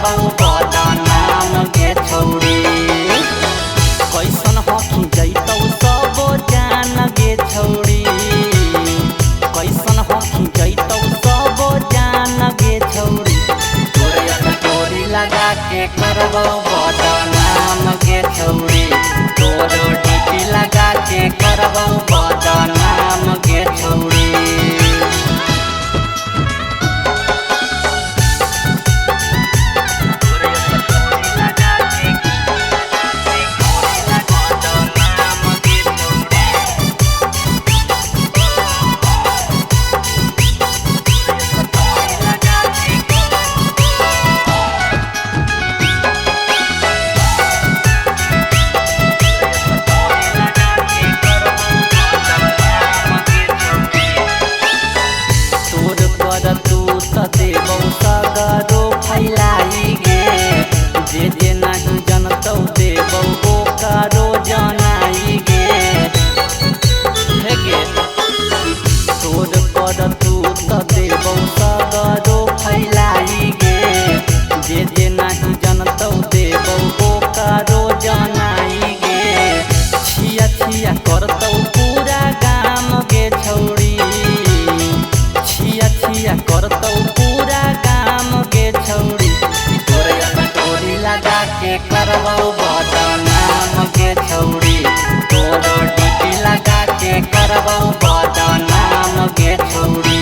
करबौ बदनाम गे छौरी। कैसन हकी जैतौ सब जान गे छौरी, कैसन हकी जैतौ सब जान गे छौरी। तोरे टोरी लगा के करबौ बदनाम गे छौरी, तोरो डीपी लगा के करबौ बदनाम गे छौरी। देबौ सगरो फैलाई गे, जे नहीं जनतौ देबौ ओकरो जनाई गे। हे गे तोर पर तू त देबौ सगरो फैलाई गे, जे नहीं जनतौ देबौ ओकरो जनाई गे। छिया छिया करतौ पूरा गाम गे छौरी, छिया छिया करतौ पूरा गाम गे छौरी। तोरे टोरी लगा के करबौ बदनाम गे छौरी, तोरो डीपी लगा के करबौ बदनाम गे छौरी।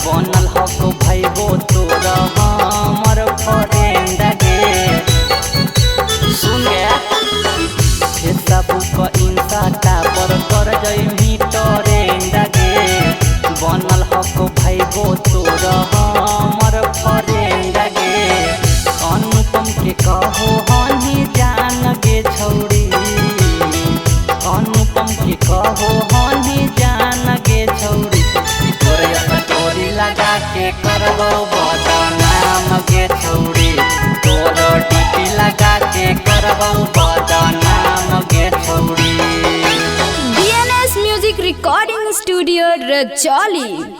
बनल हको भैबो तोर हमर फ्रेंड गे। सुन गया फेसबुक इंस्टा पर कर जइमी ट्रेंड गे, बनल हको भैबो तोर हमर फ्रेंड गे। अनुपम के कहो हनी जान गे छौरी, अनुपम के कहो हनी जान गे छौरी। टोरी लगा के करबौ बदनाम गे छौरी, तोरो डीपी लगा के करबौ बदनाम गे छौरी। DNS Music Recording Studio, Rajoli।